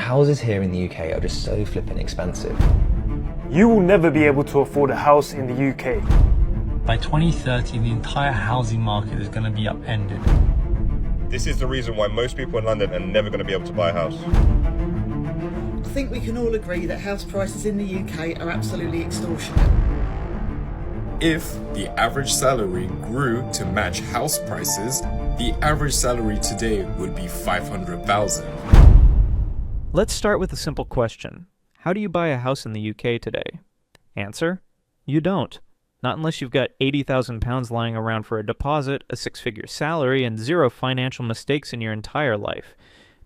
houses here in the UK are just so flippin' expensive. You will never be able to afford a house in the UK. By 2030, the entire housing market is going to be upended. This is the reason why most people in London are never going to be able to buy a house. I think we can all agree that house prices in the UK are absolutely extortionate. If the average salary grew to match house prices, the average salary today would be 500,000. Let's start with a simple question. How do you buy a house in the UK today? Answer: you don't. Not unless you've got £80,000 lying around for a deposit, a six-figure salary, and zero financial mistakes in your entire life.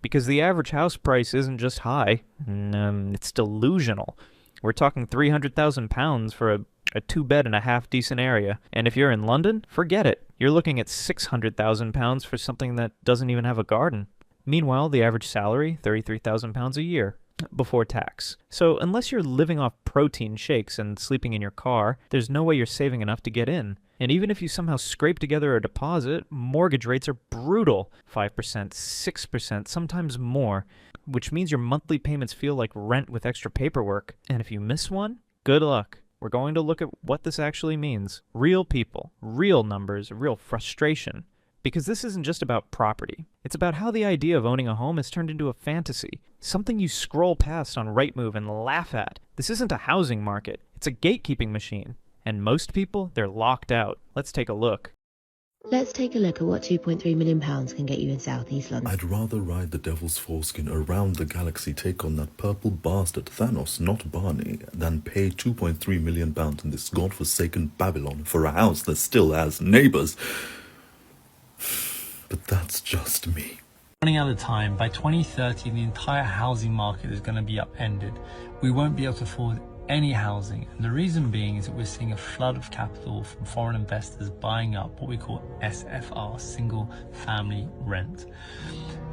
Because the average house price isn't just high, it's delusional. We're talking £300,000 for a two-bed and a half-decent area. And if you're in London, forget it. You're looking at £600,000 for something that doesn't even have a garden. Meanwhile, the average salary, £33,000 a year, before tax. So unless you're living off protein shakes and sleeping in your car, there's no way you're saving enough to get in. And even if you somehow scrape together a deposit, mortgage rates are brutal. 5%, 6%, sometimes more, which means your monthly payments feel like rent with extra paperwork. And if you miss one, good luck. We're going to look at what this actually means. Real people, real numbers, real frustration. Because this isn't just about property. It's about how the idea of owning a home has turned into a fantasy. Something you scroll past on Rightmove and laugh at. This isn't a housing market. It's a gatekeeping machine. And most people, they're locked out. Let's take a look. Let's take a look at what £2.3 million can get you in South East London. I'd rather ride the devil's foreskin around the galaxy, take on that purple bastard Thanos, not Barney, than pay £2.3 million in this godforsaken Babylon for a house that still has neighbours. But that's just me. Running out of time, by 2030, the entire housing market is going to be upended. We won't be able to afford any housing, and the reason being is that we're seeing a flood of capital from foreign investors buying up what we call SFR, single family rent.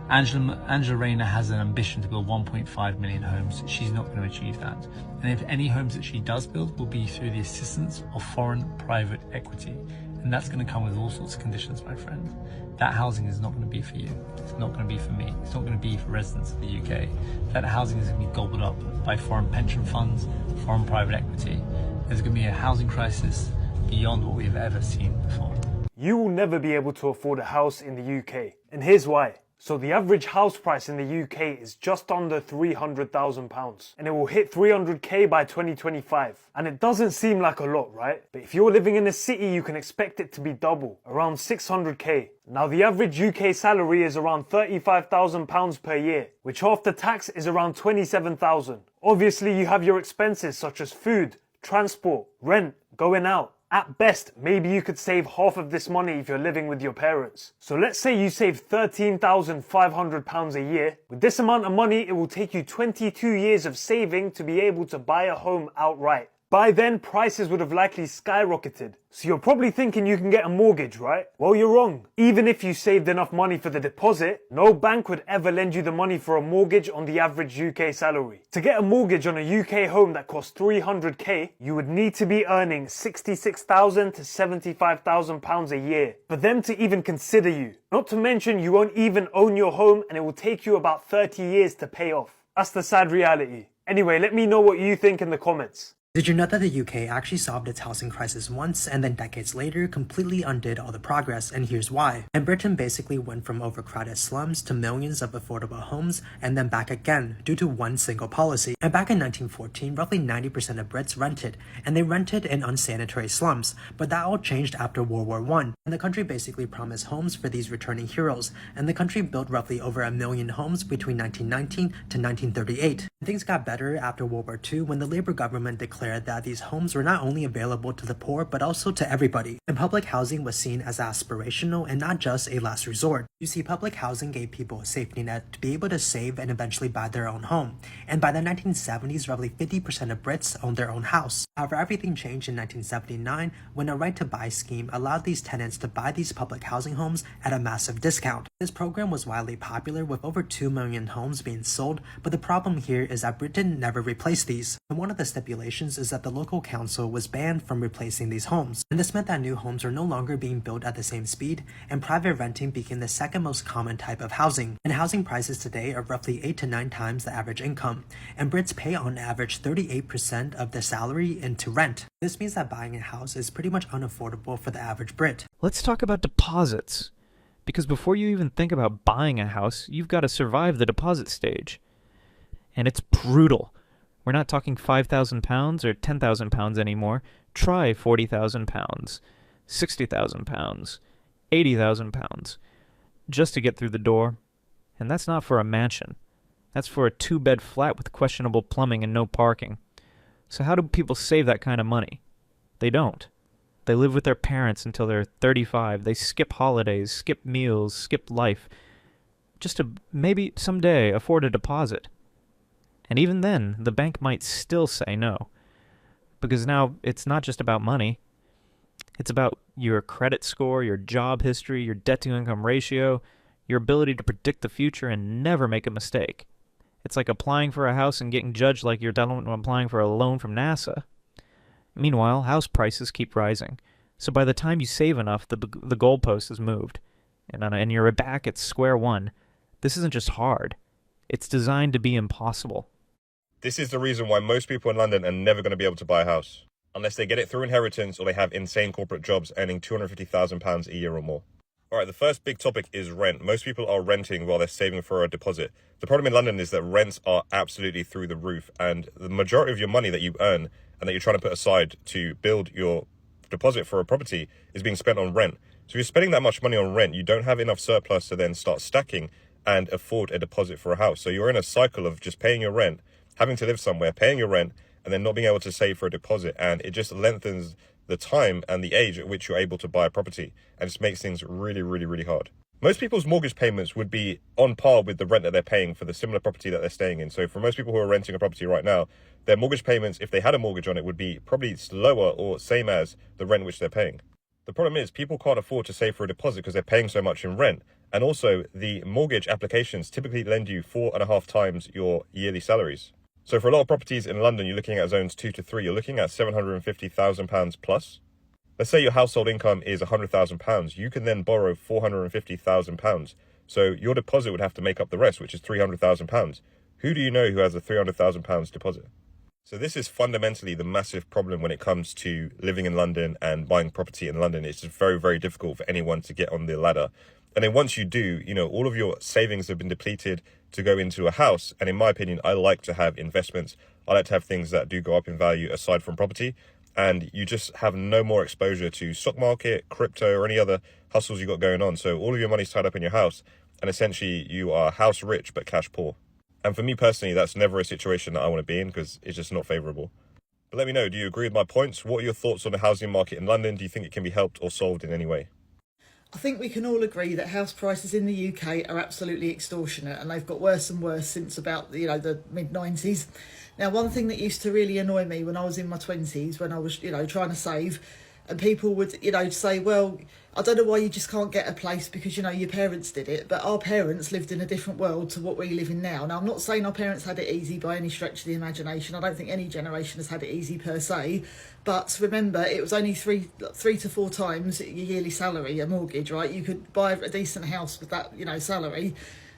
Angela Rayner has an ambition to build 1.5 million homes. She's not going to achieve that. And if any homes that she does build will be through the assistance of foreign private equity. And that's going to come with all sorts of conditions, my friend. That housing is not going to be for you. It's not going to be for me. It's not going to be for residents of the UK. That housing is going to be gobbled up by foreign pension funds, foreign private equity. There's going to be a housing crisis beyond what we've ever seen before. You will never be able to afford a house in the UK. And here's why. So the average house price in the UK is just under £300,000 and it will hit 300k by 2025. And it doesn't seem like a lot, right? But if you're living in a city, you can expect it to be double, around 600k. Now the average UK salary is around £35,000 per year, which after tax is around 27,000. Obviously you have your expenses such as food, transport, rent, going out. At best, maybe you could save half of this money if you're living with your parents. So let's say you save £13,500 a year. With this amount of money, it will take you 22 years of saving to be able to buy a home outright. By then, prices would have likely skyrocketed. So you're probably thinking you can get a mortgage, right? Well, you're wrong. Even if you saved enough money for the deposit, no bank would ever lend you the money for a mortgage on the average UK salary. To get a mortgage on a UK home that costs 300k, you would need to be earning £66,000 to £75,000 a year for them to even consider you. Not to mention you won't even own your home and it will take you about 30 years to pay off. That's the sad reality. Anyway, let me know what you think in the comments. Did you know that the UK actually solved its housing crisis once and then decades later completely undid all the progress, and here's why. And Britain basically went from overcrowded slums to millions of affordable homes and then back again due to one single policy. And back in 1914, roughly 90% of Brits rented, and they rented in unsanitary slums, but that all changed after World War I. And the country basically promised homes for these returning heroes, and the country built roughly over 1 million homes between 1919 to 1938. And things got better after World War II when the Labour government declared that these homes were not only available to the poor but also to everybody, and public housing was seen as aspirational and not just a last resort. You see, public housing gave people a safety net to be able to save and eventually buy their own home, and by the 1970s roughly 50% of Brits owned their own house. However, everything changed in 1979 when a right to buy scheme allowed these tenants to buy these public housing homes at a massive discount. This program was widely popular with over 2 million homes being sold, but the problem here is that Britain never replaced these, and one of the stipulations regulations is that the local council was banned from replacing these homes. And this meant that new homes are no longer being built at the same speed, and private renting became the second most common type of housing. And housing prices today are roughly 8 to 9 times the average income, and Brits pay on average 38% of their salary into rent. This means that buying a house is pretty much unaffordable for the average Brit. Let's talk about deposits. Because before you even think about buying a house, you've got to survive the deposit stage. And it's brutal. We're not talking £5,000 or £10,000 anymore. Try £40,000, £60,000, £80,000 just to get through the door. And that's not for a mansion. That's for a 2-bed flat with questionable plumbing and no parking. So how do people save that kind of money? They don't. They live with their parents until they're 35. They skip holidays, skip meals, skip life, just to maybe someday afford a deposit. And even then, the bank might still say no. Because now it's not just about money. It's about your credit score, your job history, your debt-to-income ratio, your ability to predict the future and never make a mistake. It's like applying for a house and getting judged like you're done when applying for a loan from NASA. Meanwhile, house prices keep rising. So by the time you save enough, the goalpost is moved. And you're back at square one. This isn't just hard. It's designed to be impossible. This is the reason why most people in London are never going to be able to buy a house, unless they get it through inheritance or they have insane corporate jobs earning £250,000 a year or more. Alright, the first big topic is rent. Most people are renting while they're saving for a deposit. The problem in London is that rents are absolutely through the roof, and the majority of your money that you earn and that you're trying to put aside to build your deposit for a property is being spent on rent. So if you're spending that much money on rent, you don't have enough surplus to then start stacking and afford a deposit for a house. So you're in a cycle of just paying your rent, having to live somewhere, paying your rent, and then not being able to save for a deposit. And it just lengthens the time and the age at which you're able to buy a property, and just makes things really, really, really hard. Most people's mortgage payments would be on par with the rent that they're paying for the similar property that they're staying in. So for most people who are renting a property right now, their mortgage payments, if they had a mortgage on it, would be probably lower or same as the rent which they're paying. The problem is people can't afford to save for a deposit because they're paying so much in rent. And also the mortgage applications typically lend you 4.5 times your yearly salaries. So for a lot of properties in London, you're looking at zones 2 to 3, you're looking at £750,000 plus. Let's say your household income is £100,000, you can then borrow £450,000. So your deposit would have to make up the rest, which is £300,000. Who do you know who has a £300,000 deposit? So this is fundamentally the massive problem when it comes to living in London and buying property in London. It's just very, very difficult for anyone to get on the ladder. And then once you do, all of your savings have been depleted to go into a house. And in my opinion, I like to have investments. I like to have things that do go up in value aside from property. And you just have no more exposure to stock market, crypto, or any other hustles you got going on. So all of your money's tied up in your house. And essentially you are house rich, but cash poor. And for me personally, that's never a situation that I want to be in because it's just not favorable. But let me know, do you agree with my points? What are your thoughts on the housing market in London? Do you think it can be helped or solved in any way? I think we can all agree that house prices in the UK are absolutely extortionate, and they've got worse and worse since about the mid-90s. Now, one thing that used to really annoy me when I was in my 20s, when I was trying to save, and people would say, well, I don't know why you just can't get a place because your parents did it, but our parents lived in a different world to what we live in now. Now, I'm not saying our parents had it easy by any stretch of the imagination. I don't think any generation has had it easy per se. But remember, it was only three to four times your yearly salary, a mortgage, right? You could buy a decent house with that, salary.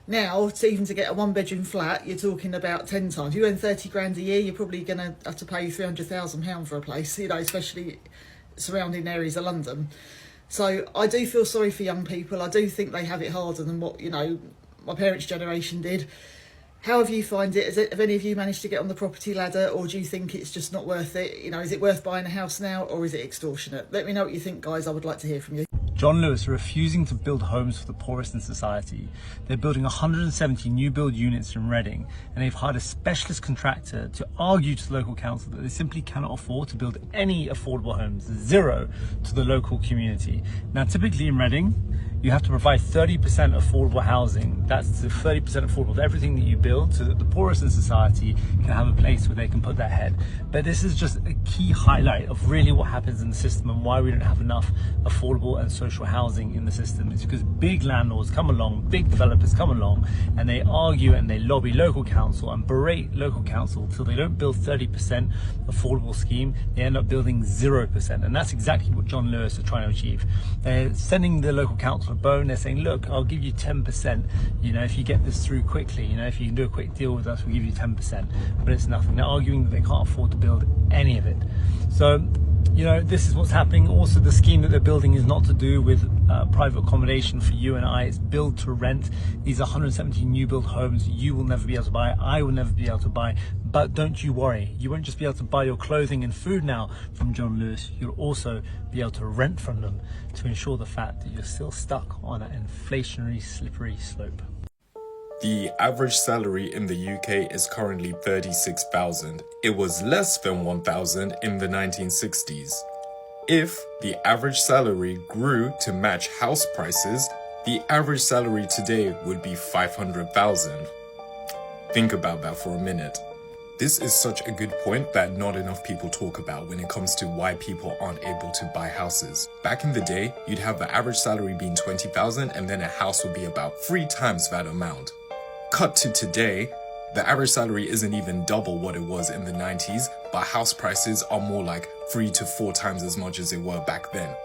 Now, to get a one-bedroom flat, you're talking about 10 times. You earn 30 grand a year, you're probably going to have to pay £300,000 for a place, especially surrounding areas of London. So I do feel sorry for young people. I do think they have it harder than what, my parents' generation did. However you find it, have any of you managed to get on the property ladder, or do you think it's just not worth it? Is it worth buying a house now, or is it extortionate? Let me know what you think, guys. I would like to hear from you. John Lewis are refusing to build homes for the poorest in society. They're building 170 new build units in Reading, and they've hired a specialist contractor to argue to the local council that they simply cannot afford to build any affordable homes, zero, to the local community. Now, typically in Reading, you have to provide 30% affordable housing. That's the 30% affordable of everything that you build, so that the poorest in society can have a place where they can put their head. But this is just a key highlight of really what happens in the system and why we don't have enough affordable and social housing in the system. It's because big landlords come along, big developers come along, and they argue and they lobby local council and berate local council till they don't build 30% affordable scheme. They end up building 0%, and that's exactly what John Lewis are trying to achieve. They're sending the local council a bone. They're saying, look, I'll give you 10%, you know, if you get this through quickly, you know, if you can do a quick deal with us, we'll give you 10%. But it's nothing. They're arguing that they can't afford to build any of it. So, you know, this is what's happening. Also, the scheme that they're building is not to do with private accommodation for you and I. It's build to rent. These are 170 new build homes you will never be able to buy. I will never be able to buy. But don't you worry. You won't just be able to buy your clothing and food now from John Lewis. You'll also be able to rent from them to ensure the fact that you're still stuck on that inflationary slippery slope. The average salary in the UK is currently 36,000. It was less than 1,000 in the 1960s. If the average salary grew to match house prices, the average salary today would be 500,000. Think about that for a minute. This is such a good point that not enough people talk about when it comes to why people aren't able to buy houses. Back in the day, you'd have the average salary being 20,000 and then a house would be about 3 times that amount. Cut to today, the average salary isn't even double what it was in the 90s, but house prices are more like 3 to 4 times as much as they were back then.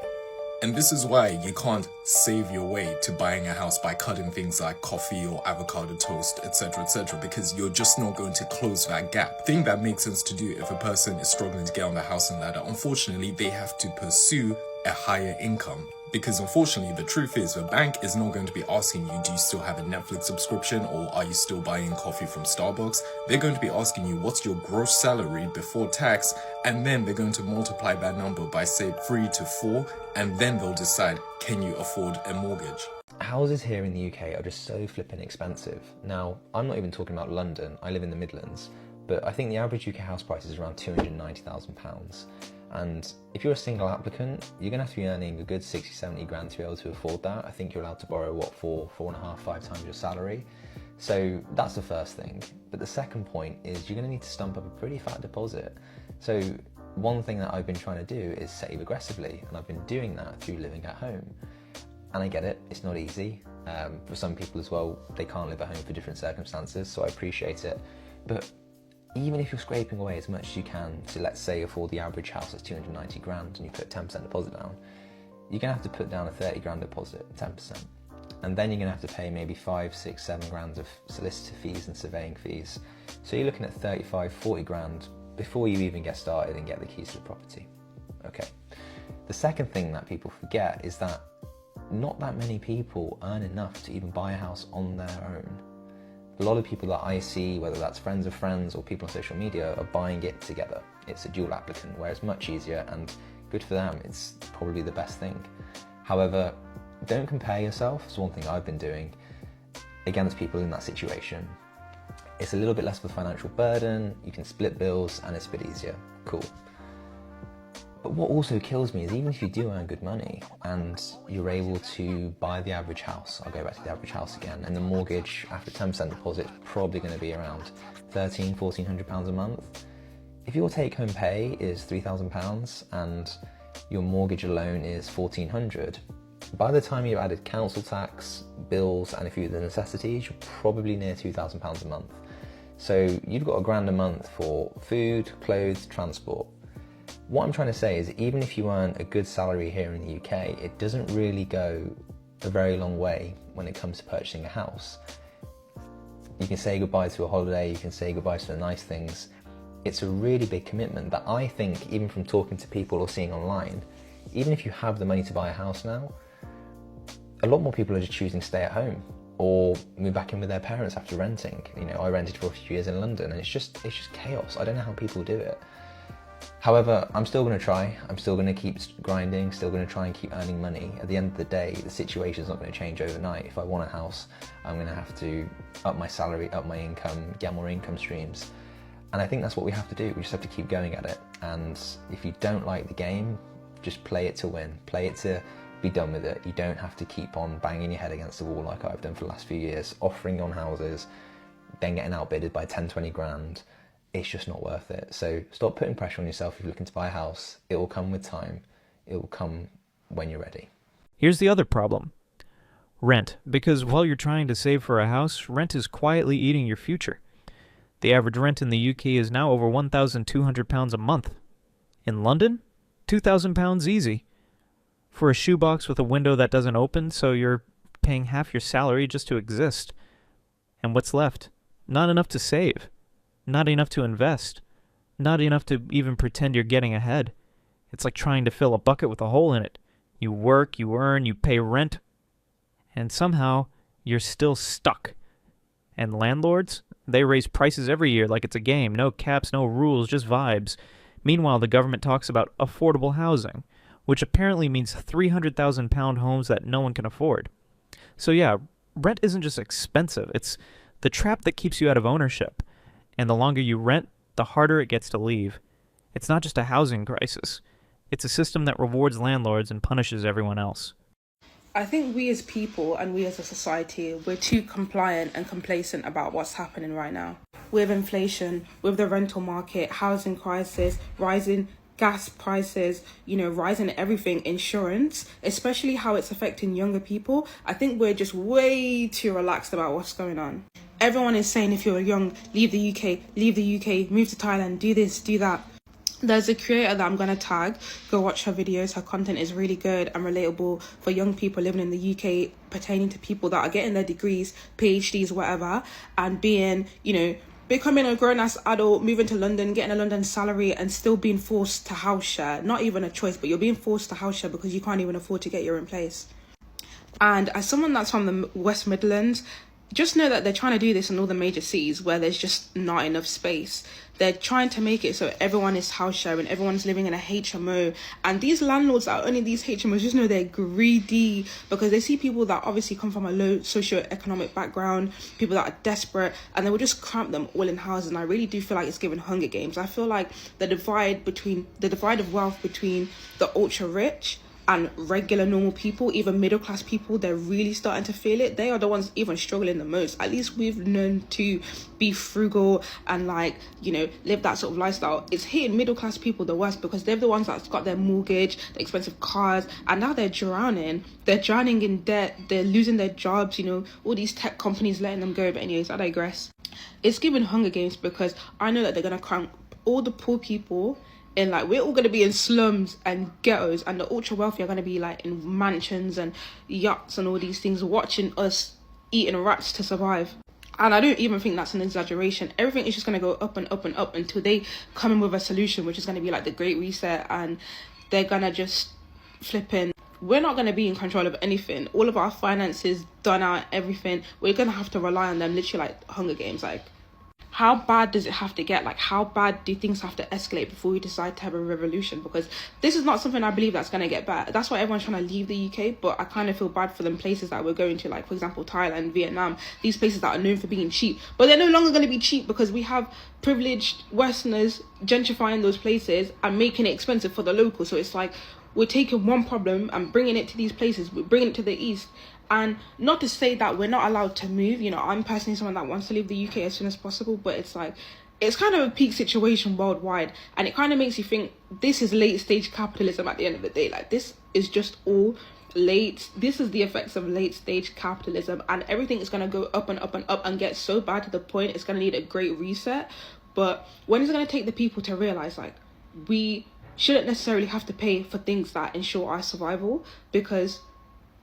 And this is why you can't save your way to buying a house by cutting things like coffee or avocado toast, etc., because you're just not going to close that gap. Thing that makes sense to do if a person is struggling to get on the housing ladder, unfortunately, they have to pursue a higher income. Because unfortunately, the truth is, the bank is not going to be asking you, do you still have a Netflix subscription or are you still buying coffee from Starbucks? They're going to be asking you, what's your gross salary before tax? And then they're going to multiply that number by, say, 3 to 4, and then they'll decide, can you afford a mortgage? Houses here in the UK are just so flipping expensive. Now, I'm not even talking about London, I live in the Midlands, but I think the average UK house price is around £290,000. And if you're a single applicant, you're going to have to be earning a good 60-70 grand to be able to afford that. I think you're allowed to borrow, what, 4.5, 5 times your salary. So that's the first thing. But the second point is you're going to need to stump up a pretty fat deposit. So one thing that I've been trying to do is save aggressively, and I've been doing that through living at home. And I get it, it's not easy. For some people as well, they can't live at home for different circumstances, so I appreciate it. But even if you're scraping away as much as you can to, let's say, afford the average house is 290 grand and you put 10% deposit down, you're going to have to put down a 30 grand deposit, 10%. And then you're going to have to pay maybe 5, 6, 7 grand of solicitor fees and surveying fees. So you're looking at 35, 40 grand before you even get started and get the keys to the property. Okay. The second thing that people forget is that not that many people earn enough to even buy a house on their own. A lot of people that I see, whether that's friends of friends or people on social media, are buying it together. It's a dual applicant, where it's much easier and good for them. It's probably the best thing. However, don't compare yourself, it's one thing I've been doing, against people in that situation. It's a little bit less of a financial burden, you can split bills, and it's a bit easier. Cool. But what also kills me is even if you do earn good money and you're able to buy the average house, I'll go back to the average house again, and the mortgage after 10% deposit is probably going to be around £1,300, £1,400 a month. If your take-home pay is £3,000 and your mortgage alone is £1,400, by the time you've added council tax, bills, and a few of the necessities, you're probably near £2,000 a month. So you've got £1,000 a month for food, clothes, transport. What I'm trying to say is even if you earn a good salary here in the UK, it doesn't really go a very long way when it comes to purchasing a house. You can say goodbye to a holiday, you can say goodbye to the nice things. It's a really big commitment that I think, even from talking to people or seeing online, even if you have the money to buy a house now, a lot more people are just choosing to stay at home or move back in with their parents after renting. You know, I rented for a few years in London and it's just chaos. I don't know how people do it. However, I'm still going to try. I'm still going to keep grinding, still going to try and keep earning money. At the end of the day, the situation's not going to change overnight. If I want a house, I'm going to have to up my salary, up my income, get more income streams. And I think that's what we have to do. We just have to keep going at it. And if you don't like the game, just play it to win. Play it to be done with it. You don't have to keep on banging your head against the wall like I've done for the last few years, offering on houses, then getting outbidded by 10, 20 grand. It's just not worth it. So stop putting pressure on yourself if you're looking to buy a house. It will come with time. It will come when you're ready. Here's the other problem. Rent. Because while you're trying to save for a house, rent is quietly eating your future. The average rent in the UK is now over £1,200 a month. In London, £2,000 easy. For a shoebox with a window that doesn't open, so you're paying half your salary just to exist. And what's left? Not enough to save. Not enough to invest. Not enough to even pretend you're getting ahead. It's like trying to fill a bucket with a hole in it. You work, you earn, you pay rent, and somehow you're still stuck. And landlords, they raise prices every year like it's a game. No caps, no rules, just vibes. Meanwhile, the government talks about affordable housing, which apparently means £300,000 homes that no one can afford. So yeah, rent isn't just expensive, it's the trap that keeps you out of ownership. And the longer you rent, the harder it gets to leave. It's not just a housing crisis. It's a system that rewards landlords and punishes everyone else. I think we as people and we as a society, we're too compliant and complacent about what's happening right now. With inflation, with the rental market, housing crisis, rising gas prices, rising everything, insurance, especially how it's affecting younger people. I think we're just way too relaxed about what's going on. Everyone is saying if you're young, leave the UK, move to Thailand, do this, do that. There's a creator that I'm going to tag. Go watch her videos. Her content is really good and relatable for young people living in the UK, pertaining to people that are getting their degrees, PhDs, whatever, and being, becoming a grown-ass adult, moving to London, getting a London salary and still being forced to house share. Not even a choice, but you're being forced to house share because you can't even afford to get your own place. And as someone that's from the West Midlands, just know that they're trying to do this in all the major cities where there's just not enough space. They're trying to make it so everyone is house sharing, everyone's living in a HMO. And these landlords that are owning these HMOs just know they're greedy because they see people that obviously come from a low socioeconomic background, people that are desperate, and they will just cramp them all in houses. And I really do feel like it's giving Hunger Games. I feel like the divide of wealth between the ultra rich and regular normal people, even middle class people, they're really starting to feel it. They are the ones even struggling the most. At least we've learned to be frugal and live that sort of lifestyle. It's hitting middle class people the worst because they're the ones that's got their mortgage, the expensive cars, and now they're drowning. They're drowning in debt. They're losing their jobs. All these tech companies letting them go. But anyways, I digress. It's giving Hunger Games because I know that they're gonna cramp all the poor people. And we're all going to be in slums and ghettos, and the ultra wealthy are going to be in mansions and yachts and all these things, watching us eating rats to survive. And I don't even think that's an exaggeration. Everything is just going to go up and up and up until they come in with a solution, which is going to be the Great Reset, and they're going to just flip in. We're not going to be in control of anything. All of our finances done out, everything. We're going to have to rely on them, literally Hunger Games. How bad does it have to get? How bad do things have to escalate before we decide to have a revolution? Because this is not something I believe that's going to get bad. That's why everyone's trying to leave the UK, but I kind of feel bad for them places that we're going to, for example, Thailand, Vietnam, these places that are known for being cheap. But they're no longer going to be cheap because we have privileged Westerners gentrifying those places and making it expensive for the locals. So it's we're taking one problem and bringing it to these places. We're bringing it to the East. And not to say that we're not allowed to move. I'm personally someone that wants to leave the UK as soon as possible, but it's kind of a peak situation worldwide, and it kind of makes you think this is late stage capitalism at the end of the day. This is just all late. This is the effects of late stage capitalism, and everything is going to go up and up and up and get so bad to the point it's going to need a great reset. But when is it going to take the people to realize we shouldn't necessarily have to pay for things that ensure our survival? Because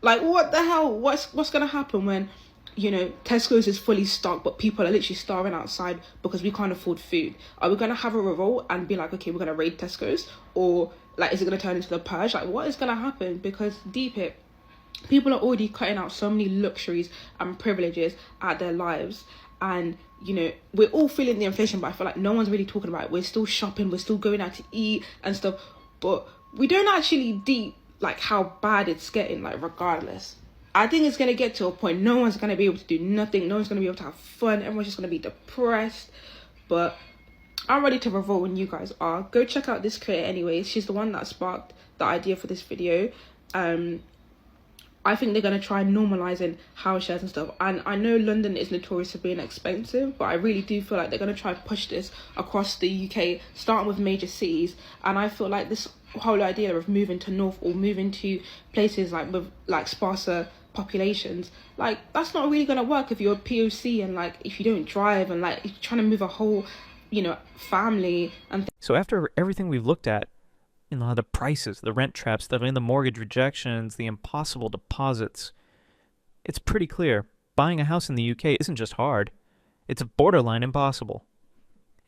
what the hell? What's going to happen when, Tesco's is fully stocked, but people are literally starving outside because we can't afford food? Are we going to have a revolt and be okay, we're going to raid Tesco's? Or, is it going to turn into the purge? What is going to happen? Because deep it, people are already cutting out so many luxuries and privileges out their lives. And, we're all feeling the inflation, but I feel no one's really talking about it. We're still shopping, we're still going out to eat and stuff, but we don't actually deep how bad it's getting, regardless. I think it's going to get to a point no one's going to be able to do nothing. No one's going to be able to have fun. Everyone's just going to be depressed. But I'm ready to revolt when you guys are. Go check out this creator anyways. She's the one that sparked the idea for this video. I think they're going to try normalising house shares and stuff. And I know London is notorious for being expensive, but I really do feel like they're going to try to push this across the UK, starting with major cities. And I feel like this whole idea of moving to north or moving to places like with like sparser populations, like that's not really going to work if you're a POC and like if you don't drive and like you're trying to move a whole, family and So after everything we've looked at, the prices, the rent traps, the mortgage rejections, the impossible deposits, it's pretty clear buying a house in the UK isn't just hard, it's borderline impossible.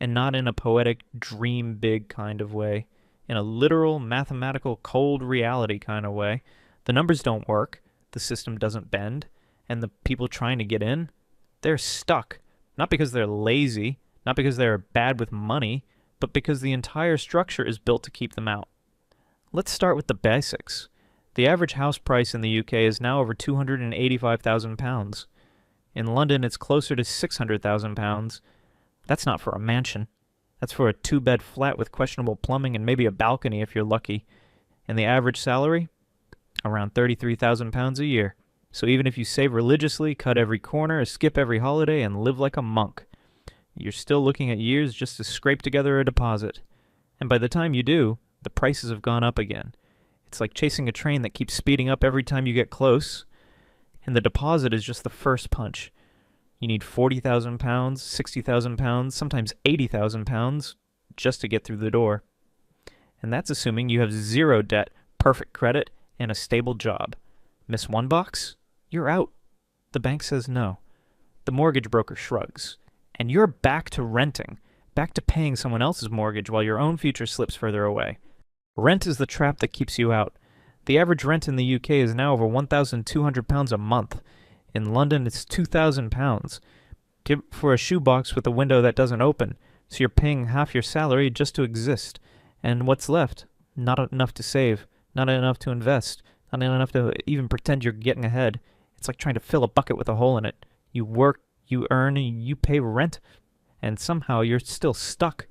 And not in a poetic dream big kind of way, in a literal, mathematical, cold reality kind of way. The numbers don't work, the system doesn't bend, and the people trying to get in, they're stuck. Not because they're lazy, not because they're bad with money, but because the entire structure is built to keep them out. Let's start with the basics. The average house price in the UK is now over £285,000. In London, it's closer to £600,000. That's not for a mansion. That's for a 2-bed flat with questionable plumbing and maybe a balcony if you're lucky. And the average salary? Around £33,000 a year. So even if you save religiously, cut every corner, skip every holiday, and live like a monk, you're still looking at years just to scrape together a deposit. And by the time you do, the prices have gone up again. It's like chasing a train that keeps speeding up every time you get close, and the deposit is just the first punch. You need £40,000, £60,000, sometimes £80,000 just to get through the door. And that's assuming you have zero debt, perfect credit, and a stable job. Miss one box? You're out. The bank says no. The mortgage broker shrugs. And you're back to renting, back to paying someone else's mortgage while your own future slips further away. Rent is the trap that keeps you out. The average rent in the UK is now over £1,200 a month. In London, it's £2,000 for a shoebox with a window that doesn't open, so you're paying half your salary just to exist. And what's left? Not enough to save, not enough to invest, not enough to even pretend you're getting ahead. It's like trying to fill a bucket with a hole in it. You work, you earn, you pay rent, and somehow you're still stuck.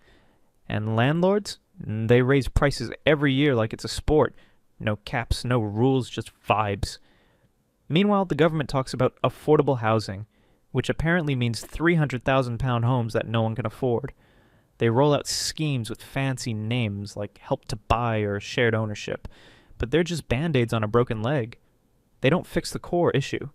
And landlords? They raise prices every year like it's a sport. No caps, no rules, just vibes. Meanwhile, the government talks about affordable housing, which apparently means £300,000 homes that no one can afford. They roll out schemes with fancy names like Help to Buy or Shared Ownership, but they're just band-aids on a broken leg. They don't fix the core issue.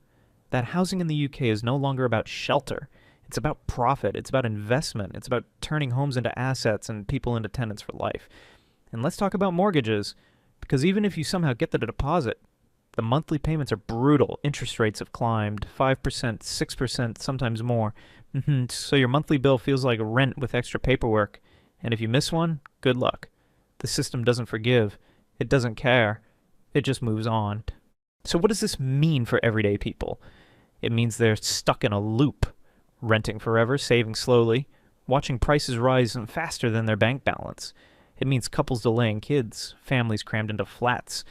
That housing in the UK is no longer about shelter. It's about profit. It's about investment. It's about turning homes into assets and people into tenants for life. And let's talk about mortgages, because even if you somehow get the deposit, the monthly payments are brutal. Interest rates have climbed 5%, 6%, sometimes more. So your monthly bill feels like rent with extra paperwork. And if you miss one, good luck. The system doesn't forgive. It doesn't care. It just moves on. So what does this mean for everyday people? It means they're stuck in a loop, renting forever, saving slowly, watching prices rise faster than their bank balance. It means couples delaying kids, families crammed into flats,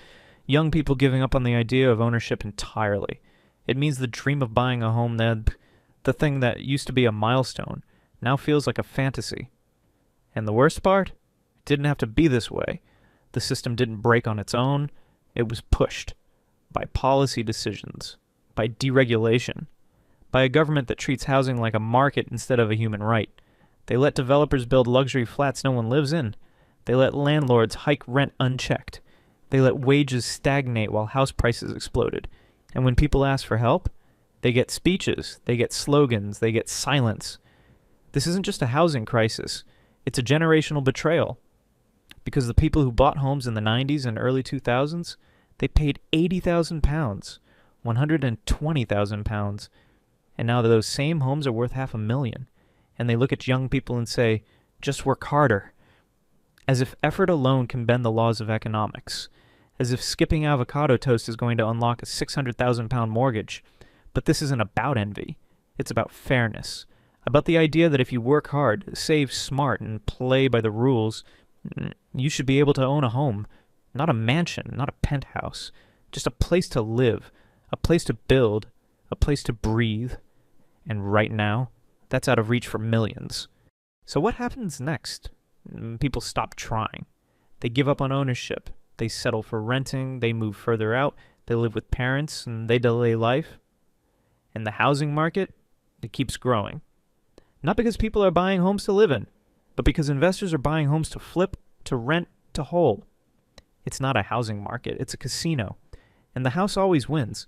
young people giving up on the idea of ownership entirely. It means the dream of buying a home, the thing that used to be a milestone, now feels like a fantasy. And the worst part? It didn't have to be this way. The system didn't break on its own. It was pushed by policy decisions, by deregulation, by a government that treats housing like a market instead of a human right. They let developers build luxury flats no one lives in. They let landlords hike rent unchecked. They let wages stagnate while house prices exploded. And when people ask for help, they get speeches, they get slogans, they get silence. This isn't just a housing crisis. It's a generational betrayal. Because the people who bought homes in the 90s and early 2000s, they paid £80,000, £120,000, and now those same homes are worth $500,000. And they look at young people and say, just work harder. As if effort alone can bend the laws of economics. As if skipping avocado toast is going to unlock a £600,000 mortgage. But this isn't about envy. It's about fairness. About the idea that if you work hard, save smart, and play by the rules, you should be able to own a home. Not a mansion, not a penthouse. Just a place to live, a place to build, a place to breathe. And right now, that's out of reach for millions. So what happens next? People stop trying. They give up on ownership. They settle for renting. They move further out. They live with parents and they delay life. And the housing market, it keeps growing. Not because people are buying homes to live in, but because investors are buying homes to flip, to rent, to hold. It's not a housing market, it's a casino. And the house always wins.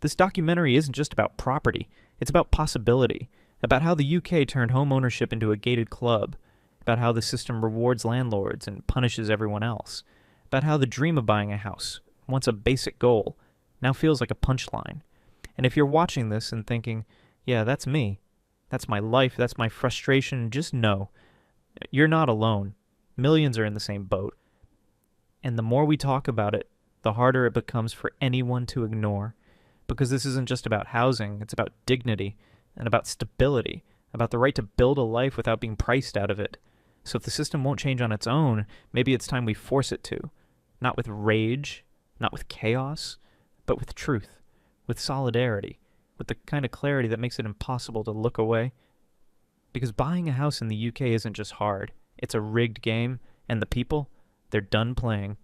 This documentary isn't just about property, it's about possibility, about how the UK turned home ownership into a gated club, about how the system rewards landlords and punishes everyone else, about how the dream of buying a house, once a basic goal, now feels like a punchline. And if you're watching this and thinking, yeah, that's me, that's my life, that's my frustration, just know, you're not alone. Millions are in the same boat. And the more we talk about it, the harder it becomes for anyone to ignore. Because this isn't just about housing, it's about dignity and about stability, about the right to build a life without being priced out of it. So if the system won't change on its own, maybe it's time we force it to. Not with rage, not with chaos, but with truth, with solidarity, with the kind of clarity that makes it impossible to look away. Because buying a house in the UK isn't just hard, it's a rigged game, and the people, they're done playing.